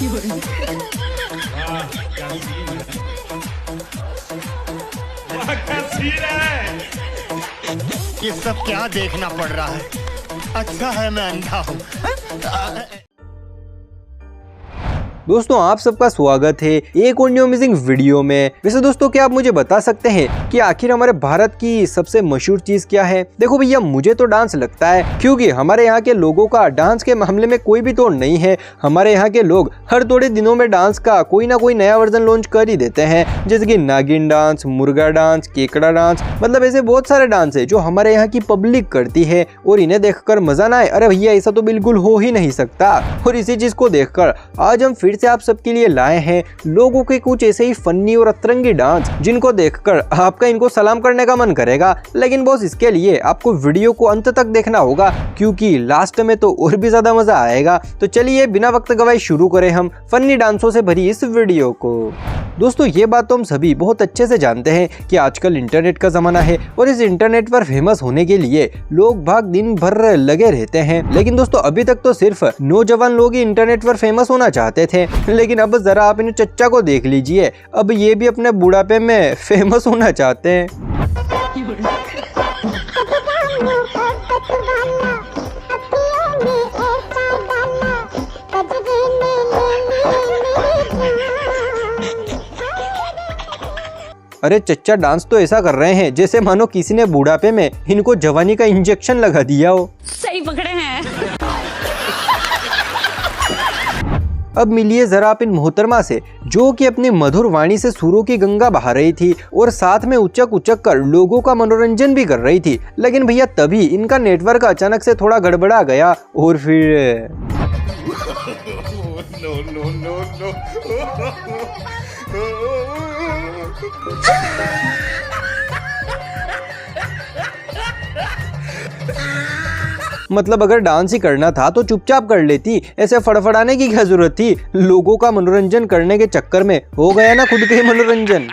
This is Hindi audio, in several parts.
वाह क्या सीन है, वाह क्या सीन है। ये सब क्या देखना पड़ रहा है? अच्छा है मैं अंधा हूँ। दोस्तों आप सबका स्वागत है एक और न्यू अमेजिंग वीडियो में। वैसे दोस्तों क्या आप मुझे बता सकते हैं कि आखिर हमारे भारत की सबसे मशहूर चीज क्या है? देखो भैया मुझे तो डांस लगता है, क्योंकि हमारे यहाँ के लोगों का डांस के मामले में कोई भी तोड़ नहीं है। हमारे यहाँ के लोग हर थोड़े दिनों में डांस का कोई ना कोई नया वर्जन लॉन्च कर ही देते हैं, जैसे कि नागिन डांस, मुर्गा डांस, केकड़ा डांस, मतलब ऐसे बहुत सारे डांस है जो हमारे यहाँ की पब्लिक करती है और इन्हें देखकर मजा ना आए, अरे भैया ऐसा तो बिल्कुल हो ही नहीं सकता। और इसी चीज को देखकर आज हम फिर से आप सबके लिए लाए हैं लोगों के कुछ ऐसे ही फनी और अतरंगी डांस जिनको देखकर आपका इनको सलाम करने का मन करेगा। लेकिन बॉस इसके लिए आपको वीडियो को अंत तक देखना होगा, क्योंकि लास्ट में तो और भी ज्यादा मजा आएगा। तो चलिए बिना वक्त गवाए शुरू करें हम फनी डांसों से भरी इस वीडियो को। दोस्तों ये बात तो हम सभी बहुत अच्छे से जानते हैं कि आजकल इंटरनेट का जमाना है और इस इंटरनेट पर फेमस होने के लिए लोग भाग दिन भर लगे रहते हैं। लेकिन दोस्तों अभी तक तो सिर्फ नौजवान लोग ही इंटरनेट पर फेमस होना चाहते थे, लेकिन अब जरा आप इन चच्चा को देख लीजिए, अब ये भी अपने बुढ़ापे में फेमस होना चाहते हैं। अरे चच्चा डांस तो ऐसा कर रहे हैं जैसे मानो किसी ने बुढ़ापे में इनको जवानी का इंजेक्शन लगा दिया हो। सही पकड़े हैं। अब मिलिए जरा आप इन मोहतरमा से जो कि अपनी मधुर वाणी से सुरों की गंगा बहा रही थी और साथ में उचक उचक कर लोगों का मनोरंजन भी कर रही थी। लेकिन भैया तभी इनका नेटवर्क अचानक से थोड़ा गड़बड़ा गया और फिर नो नो नो नो मतलब अगर डांस ही करना था तो चुपचाप कर लेती, ऐसे फड़फड़ाने की क्या जरूरत थी? लोगों का मनोरंजन करने के चक्कर में हो गया ना खुद के मनोरंजन।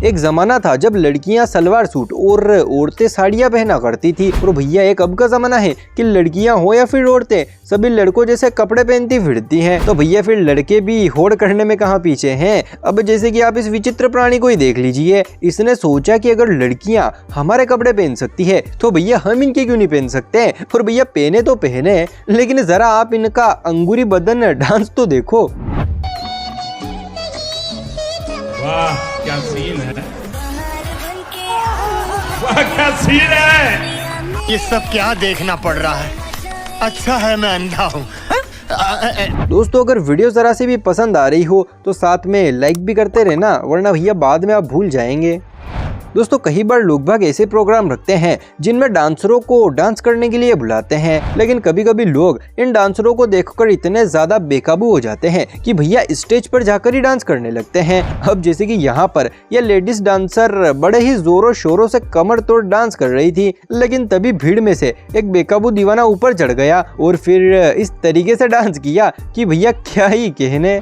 एक जमाना था जब लड़कियां सलवार सूट और औरतें साड़ियां पहना करती थी, और भैया एक अब का जमाना है कि लड़कियां हो या फिर औरतें सभी लड़कों जैसे कपड़े पहनती फिरती हैं। तो भैया फिर लड़के भी होड़ करने में कहाँ पीछे हैं। अब जैसे कि आप इस विचित्र प्राणी को ही देख लीजिए, इसने सोचा कि अगर लड़कियां हमारे कपड़े पहन सकती है तो भैया हम इनके क्यों नहीं पहन सकते। और भैया पहने तो पहने, लेकिन जरा आप इनका अंगूरी बदन डांस तो देखो। वाह क्या सीन है, वाह क्या सीन है। ये सब क्या देखना पड़ रहा है? अच्छा है मैं अंधा हूँ। दोस्तों अगर वीडियो जरा से भी पसंद आ रही हो तो साथ में लाइक भी करते रहना, वरना भैया बाद में आप भूल जाएंगे। दोस्तों कई बार लोग बाग ऐसे प्रोग्राम रखते हैं जिनमें डांसरों को डांस करने के लिए बुलाते हैं, लेकिन कभी कभी लोग इन डांसरों को देखकर इतने ज्यादा बेकाबू हो जाते हैं कि भैया स्टेज पर जाकर ही डांस करने लगते हैं। अब जैसे कि यहाँ पर यह लेडीज डांसर बड़े ही जोरों शोरों से कमर तोड़ डांस कर रही थी, लेकिन तभी भीड़ में से एक बेकाबू दीवाना ऊपर चढ़ गया और फिर इस तरीके से डांस किया कि भैया क्या ही कहने।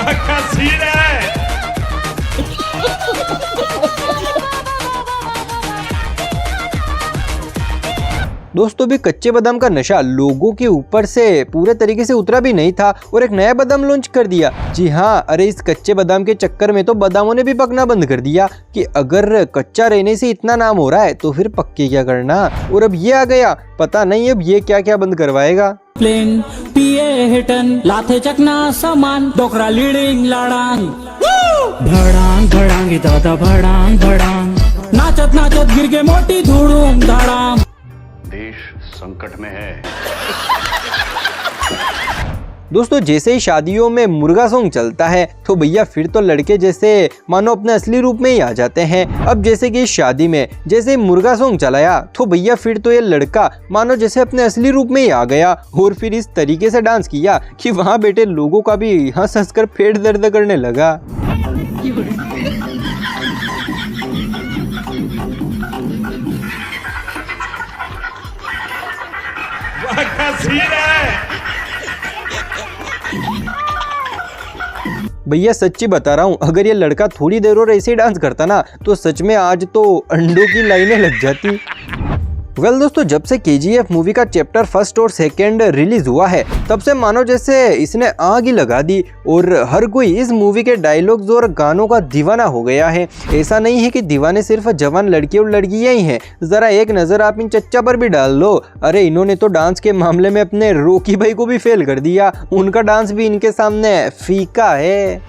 क्या सीन है। दोस्तों भी कच्चे बादाम का नशा लोगों के ऊपर से पूरे तरीके से उतरा भी नहीं था और एक नया बादाम लॉन्च कर दिया। जी हाँ, अरे इस कच्चे बादाम के चक्कर में तो बादामों ने भी पकना बंद कर दिया कि अगर कच्चा रहने से इतना नाम हो रहा है तो फिर पक्के क्या करना। और अब ये आ गया, पता नहीं अब ये क्या क्या बंद करवाएगा। प्लेन पिए हिटन लाथे चकना सामान डोकरा लीडिंग लड़ांग भड़ांग भड़ांग दादा भड़ांग भड़ांग नाचत नाचत गिर के मोटी धूड़ूम धड़ाम। देश संकट में है। दोस्तों जैसे ही शादियों में मुर्गा सॉन्ग चलता है तो भैया फिर तो लड़के जैसे मानो अपने असली रूप में ही आ जाते हैं। अब जैसे कि शादी में जैसे मुर्गा सॉन्ग चलाया तो भैया फिर तो ये लड़का मानो जैसे अपने असली रूप में ही आ गया और फिर इस तरीके से डांस किया कि वहाँ बैठे लोगों का भी हंस हंस कर पेट दर्द करने लगा। वाह क्या सीन है। भैया सच्ची बता रहा हूँ, अगर ये लड़का थोड़ी देर और ऐसे ही डांस करता ना तो सच में आज तो अंडों की लाइनें लग जाती। वेल दोस्तों, जब से KGF मूवी का चैप्टर 1 और 2 रिलीज हुआ है तब से मानो जैसे इसने आग ही लगा दी और हर कोई इस मूवी के डायलॉग्स और गानों का दीवाना हो गया है। ऐसा नहीं है कि दीवाने सिर्फ जवान लड़के और लड़कियां ही हैं। जरा एक नजर आप इन चच्चा पर भी डाल लो। अरे इन्होंने तो डांस के मामले में अपने रॉकी भाई को भी फेल कर दिया। उनका डांस भी इनके सामने फीका है।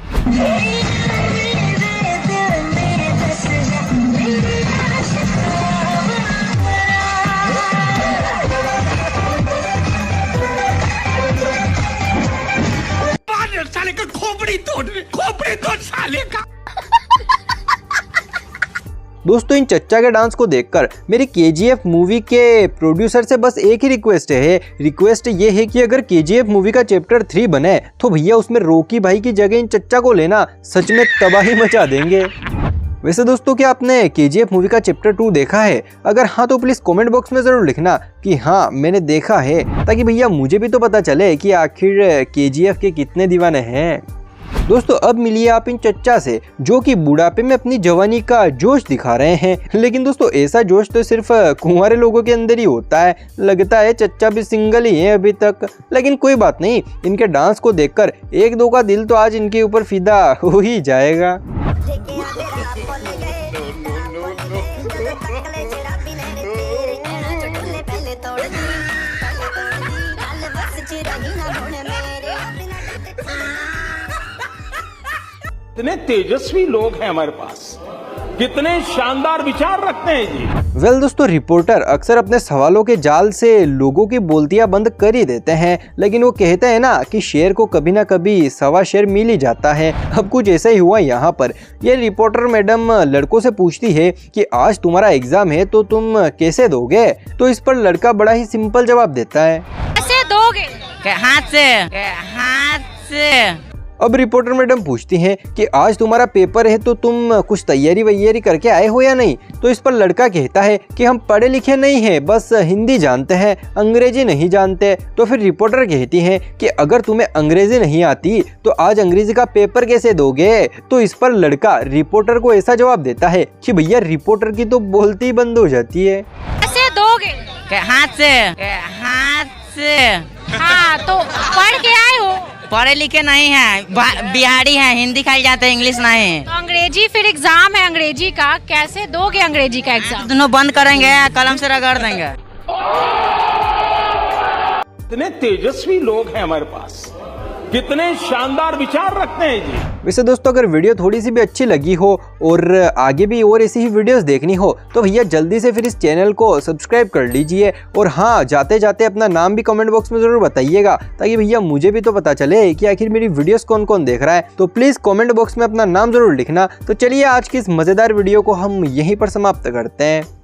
साले का खोपड़ी तोड़ साले का। दोस्तों, इन चच्चा के डांस को देखकर मेरी KGF मूवी के प्रोड्यूसर से बस एक ही रिक्वेस्ट है। रिक्वेस्ट ये है कि अगर KGF मूवी का चैप्टर 3 बने तो भैया उसमें रॉकी भाई की जगह इन चच्चा को लेना। सच में तबाही मचा देंगे। वैसे दोस्तों, क्या आपने KGF मूवी का चैप्टर 2 देखा है? अगर हाँ तो प्लीज कमेंट बॉक्स में जरूर लिखना कि हाँ मैंने देखा है, ताकि भैया मुझे भी तो पता चले कि आखिर KGF के कितने दीवाने हैं। दोस्तों, अब मिलिए आप इन चच्चा से जो कि बुढ़ापे में अपनी जवानी का जोश दिखा रहे हैं। लेकिन दोस्तों, ऐसा जोश तो सिर्फ कुंवारे लोगों के अंदर ही होता है। लगता है चच्चा भी सिंगल ही है अभी तक। लेकिन कोई बात नहीं, इनके डांस को देखकर एक दो का दिल तो आज इनके ऊपर फिदा हो ही जाएगा। कितने तेजस्वी लोग हैं हमारे पास, कितने शानदार विचार रखते हैं जी। वेल दोस्तों, रिपोर्टर अक्सर अपने सवालों के जाल से लोगों की बोलतियां बंद कर ही देते हैं। लेकिन वो कहते हैं ना कि शेर को कभी ना कभी सवा शेर मिल ही जाता है। अब कुछ ऐसा ही हुआ यहाँ पर। ये रिपोर्टर मैडम लड़कों से पूछती है कि आज तुम्हारा एग्जाम है तो तुम कैसे दोगे? तो इस पर लड़का बड़ा ही सिंपल जवाब देता है, कैसे दोगे? हाथ से। अब रिपोर्टर मैडम पूछती हैं कि आज तुम्हारा पेपर है तो तुम कुछ तैयारी वैयारी करके आए हो या नहीं? तो इस पर लड़का कहता है कि हम पढ़े लिखे नहीं हैं, बस हिंदी जानते हैं, अंग्रेजी नहीं जानते। तो फिर रिपोर्टर कहती हैं कि अगर तुम्हें अंग्रेजी नहीं आती तो आज अंग्रेजी का पेपर कैसे दोगे? तो इस पर लड़का रिपोर्टर को ऐसा जवाब देता है कि भैया रिपोर्टर की तो बोलती ही बंद हो जाती है। कैसे दोगे? हाथ से। हाँ, तो पढ़ के आए हो? पढ़े लिखे नहीं है, बिहारी है, हिंदी खाई जाते हैं, इंग्लिश नहीं। तो अंग्रेजी फिर एग्जाम है अंग्रेजी का, कैसे दोगे अंग्रेजी का एग्जाम? दोनों बंद करेंगे, कलम से रगड़ देंगे। कितने तेजस्वी लोग हैं हमारे पास, कितने शानदार विचार रखते हैं जी। वैसे दोस्तों, अगर वीडियो थोड़ी सी भी अच्छी लगी हो और आगे भी और ऐसी ही वीडियोस देखनी हो तो भैया जल्दी से फिर इस चैनल को सब्सक्राइब कर लीजिए। और हाँ, जाते जाते अपना नाम भी कमेंट बॉक्स में जरूर बताइएगा, ताकि भैया मुझे भी तो पता चले कि आखिर मेरी वीडियोस कौन कौन देख रहा है। तो प्लीज कमेंट बॉक्स में अपना नाम जरूर लिखना। तो चलिए, आज की इस मजेदार वीडियो को हम यहीं पर समाप्त करते हैं।